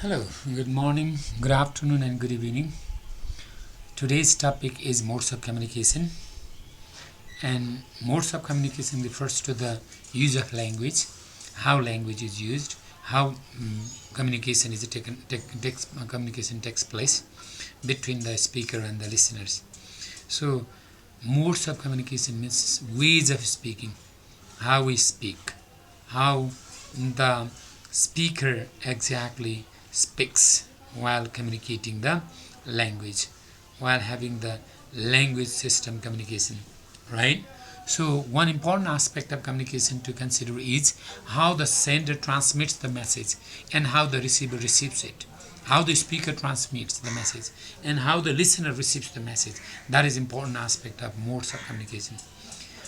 Hello, good morning, good afternoon and good evening. Today's topic is modes of communication, and modes of communication refers to the use of language, how language is used, how communication is communication takes place between the speaker and the listeners. So modes of communication means ways of speaking, how we speak, how the speaker exactly speaks while communicating the language, while having the language system communication, right? So one important aspect of communication to consider is how the sender transmits the message and how the receiver receives it, how the speaker transmits the message and how the listener receives the message. That is important aspect of modes of communication.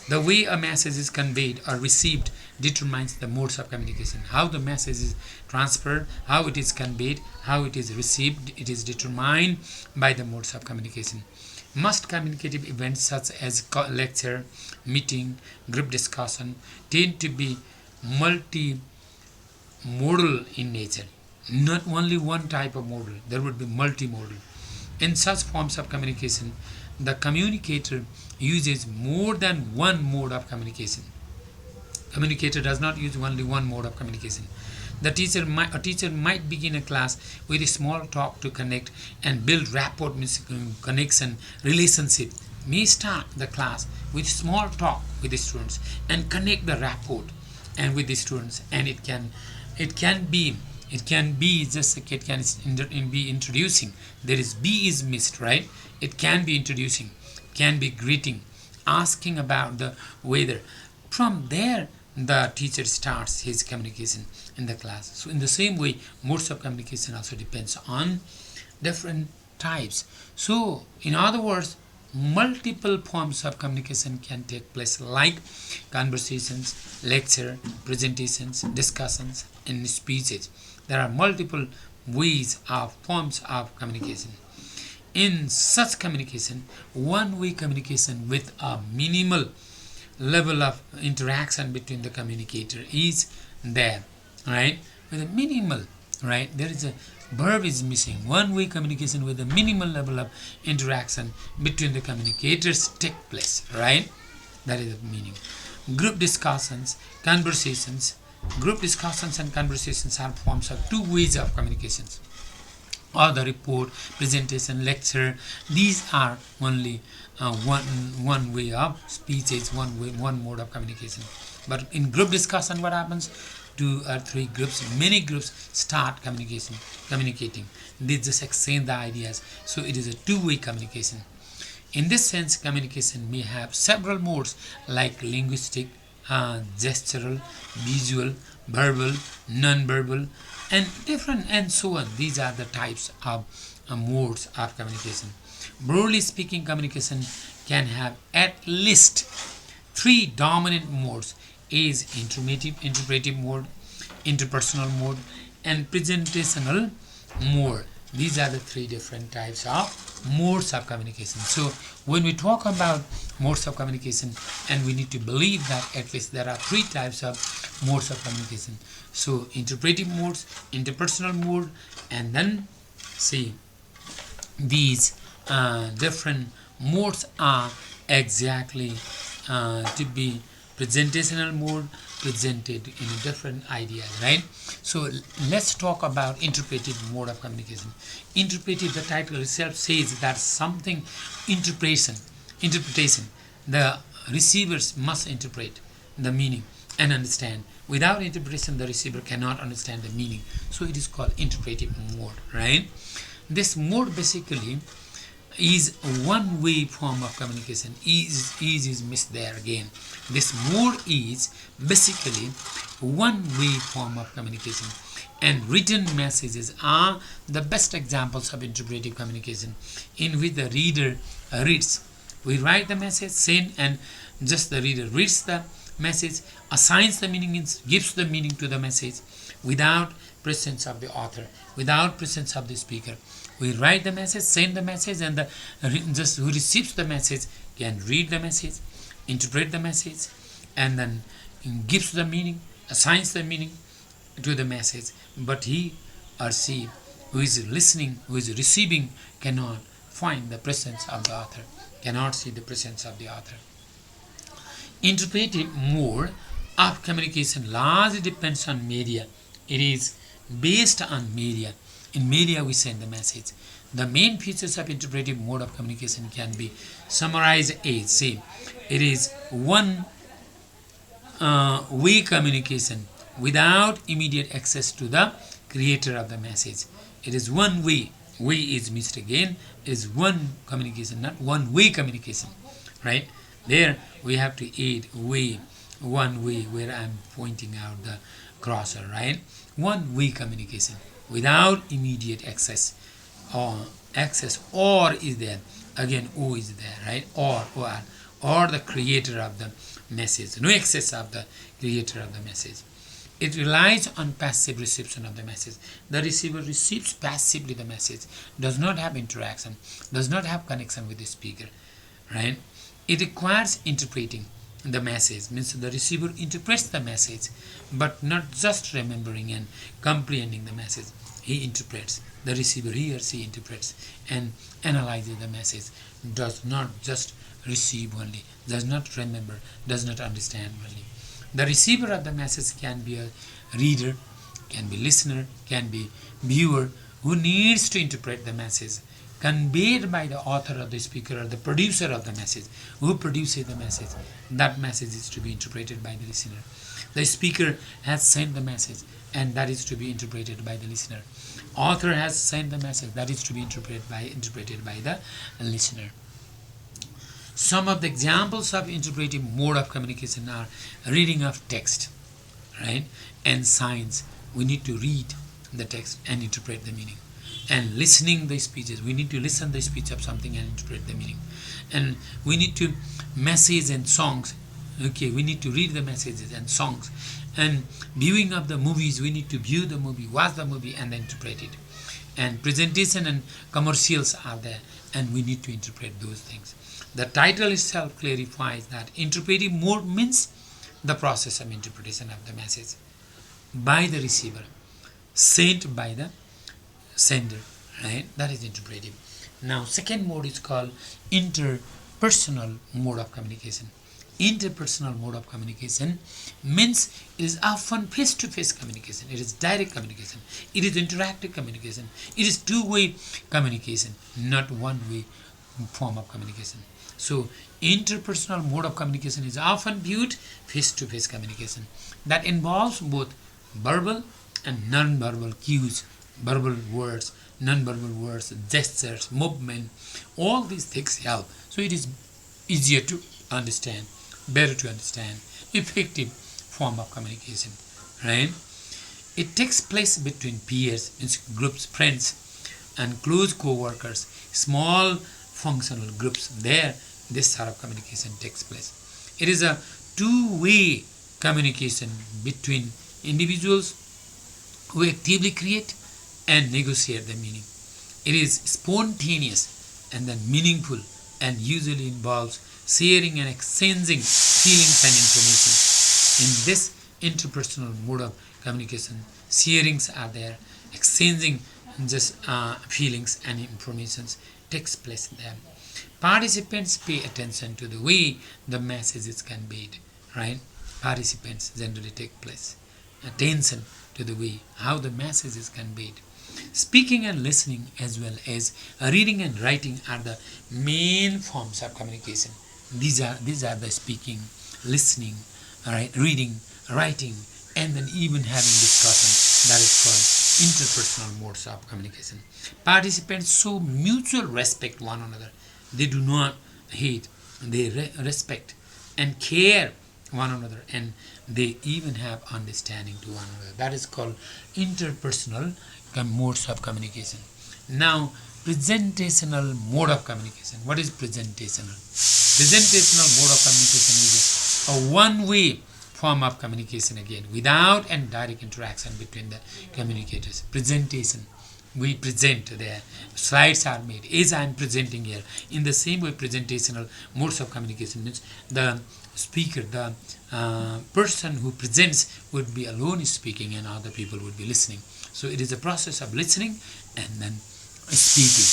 The way a message is conveyed or received determines the modes of communication. How the message is transferred, how it is conveyed, how it is received, it is determined by the modes of communication. Most communicative events such as lecture, meeting, group discussion tend to be multimodal in nature. Not only one type of modal, there would be multimodal. In such forms of communication, the communicator uses more than one mode of communication. Communicator does not use only one mode of communication. A teacher might begin a class with a small talk to connect and build rapport, connection, relationship. May start the class with small talk with the students and connect the rapport and with the students, and it can be introducing. There is B is missed, right? It can be introducing, can be greeting, asking about the weather. From there, the teacher starts his communication in the class. So in the same way, modes of communication also depends on different types. So in other words, multiple forms of communication can take place, like conversations, lecture, presentations, discussions, and speeches. There are multiple ways of forms of communication. In such communication, one-way communication with a minimal level of interaction between the communicator is there, right? With a minimal, right? There is a verb is missing. One-way communication with a minimal level of interaction between the communicators take place, right? That is the meaning. Group discussions, conversations. Group discussions and conversations are forms of two ways of communications, or the report, presentation, lecture. These are only one way of speech, is one mode of communication. But in group discussion, what happens? 2 or 3 groups, many groups start communicating. They just exchange the ideas. So it is a two-way communication. In this sense, communication may have several modes, like linguistic, gestural, visual, verbal, non-verbal, and different, and so on. These are the types of modes of communication. Broadly speaking, communication can have at least 3 dominant modes: is interpretive mode, interpersonal mode, and presentational mode. These are the 3 different types of modes of communication. So when we talk about modes of communication, and we need to believe that at least there are 3 types of modes of communication. So interpretive modes, interpersonal mode, and then see these different modes are exactly to be presentational mode, presented in different ideas, right? So let's talk about interpretive mode of communication. Interpretive, the title itself says that something interpretation. The receivers must interpret the meaning and understand. Without interpretation, the receiver cannot understand the meaning. So it is called interpretive mode, right? This mode basically is a one-way form of communication. Is missed there again. This mode is basically one-way form of communication, and written messages are the best examples of interpretive communication, in which the reader reads. We write the message, send, and just the reader reads the message, assigns the meaning, gives the meaning to the message without presence of the author, without presence of the speaker. We write the message, send the message, and just who receives the message can read the message, interpret the message, and then gives the meaning, assigns the meaning to the message. But he or she who is listening, who is receiving, cannot find the presence of the author, cannot see the presence of the author. Interpretive mode of communication largely depends on media. It is based on media. In media, we send the message. The main features of interpretive mode of communication can be summarized as, say, it is one way communication without immediate access to the creator of the message. It is one way. Way is missed again. It is one communication, not one way communication, right? There we have to add way, one way, where I'm pointing out the crosser, right? One way communication without immediate access, or is there, again O is there, right? Or the creator of the message, no access of the creator of the message. It relies on passive reception of the message. The receiver receives passively the message, does not have interaction, does not have connection with the speaker, right? It requires interpreting the message, means the receiver interprets the message, but not just remembering and comprehending the message. He interprets. The receiver, he or she interprets and analyzes the message, does not just receive only, does not remember, does not understand only. The receiver of the message can be a reader, can be listener, can be viewer, who needs to interpret the message conveyed by the author or the speaker or the producer of the message, who produces the message. That message is to be interpreted by the listener. The speaker has sent the message, and that is to be interpreted by the listener. Author has sent the message, that is to be interpreted by the listener. Some of the examples of interpretive mode of communication are reading of text, right? And signs. We need to read the text and interpret the meaning. And listening the speeches. We need to listen the speech of something and interpret the meaning. And we need to message and songs. Okay, we need to read the messages and songs. And viewing of the movies, we need to view the movie, watch the movie, and then interpret it. And presentation and commercials are there, and we need to interpret those things. The title itself clarifies that interpretive mode means the process of interpretation of the message by the receiver, sent by the sender, right? That is interpretive. Now, second mode is called interpersonal mode of communication. Interpersonal mode of communication means it is often face-to-face communication. It is direct communication. It is interactive communication. It is two-way communication, not one-way form of communication. So, interpersonal mode of communication is often viewed face-to-face communication that involves both verbal and non-verbal cues, verbal words, non-verbal words, gestures, movement. All these things help. So, it is easier to understand, better to understand, effective form of communication, right? It takes place between peers, means groups, friends, and close co-workers, small functional groups. There, this sort of communication takes place. It is a two-way communication between individuals who actively create and negotiate the meaning. It is spontaneous and then meaningful, and usually involves sharing and exchanging feelings and information. In this interpersonal mode of communication, sharings are there, exchanging just feelings and informations takes place there. Participants pay attention to the way the message is conveyed, right? Participants generally take place attention to the way how the message is conveyed. Speaking and listening, as well as reading and writing, are the main forms of communication. These are the speaking, listening, right, reading, writing, and then even having discussion. That is called interpersonal modes of communication. Participants show mutual respect one another. They do not hate. They respect and care one another, and they even have understanding to one another. That is called interpersonal modes of communication. Now, presentational mode of communication. What is presentational? Presentational mode of communication is a one-way form of communication, again, without and direct interaction between the communicators. Presentation. We present there. Slides are made. As I am presenting here. In the same way, presentational modes of communication means the speaker, the person who presents would be alone speaking and other people would be listening. So it is a process of listening and then speaking.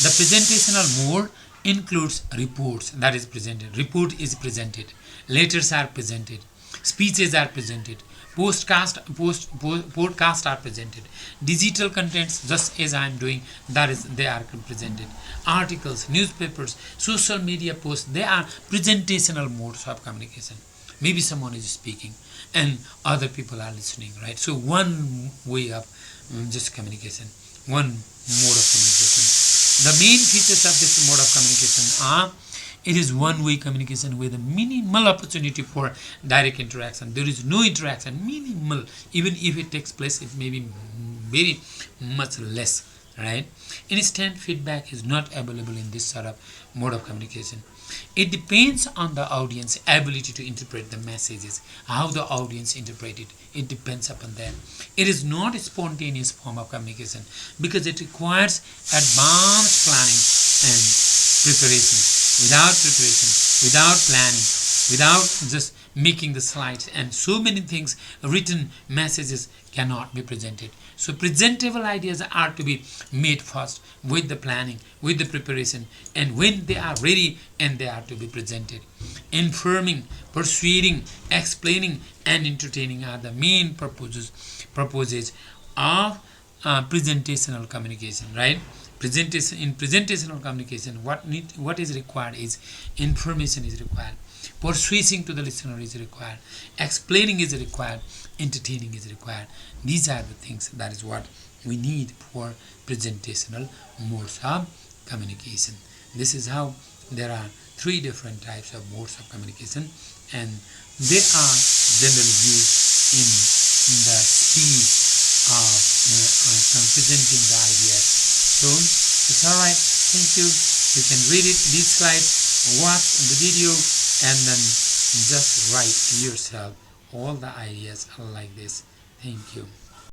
The presentational mode includes reports that is presented. Report is presented. Letters are presented. Speeches are presented. Podcasts are presented. Digital contents, just as I am doing, that is, they are presented. Articles, newspapers, social media posts, they are presentational modes of communication. Maybe someone is speaking and other people are listening, right? So one way of just communication, one mode of communication. The main features of this mode of communication are: it is one-way communication with a minimal opportunity for direct interaction. There is no interaction, minimal. Even if it takes place, it may be very much less, right? Instant feedback is not available in this sort of mode of communication. It depends on the audience ability to interpret the messages, how the audience interpret it. It depends upon them. It is not a spontaneous form of communication because it requires advanced planning and preparation. Without preparation, without planning, without just making the slides and so many things, written messages cannot be presented. So presentable ideas are to be made first with the planning, with the preparation, and when they are ready, and they are to be presented. Informing, persuading, explaining, and entertaining are the main purposes of presentational communication, right? In presentational communication, what is required is information is required, persuading to the listener is required, explaining is required, entertaining is required. These are the things that is what we need for presentational modes of communication. This is how there are three different types of modes of communication, and they are generally used in the speed of presenting the ideas. So it's alright. Thank you. You can read it, these slides, watch the video, and then just write yourself all the ideas like this. Thank you.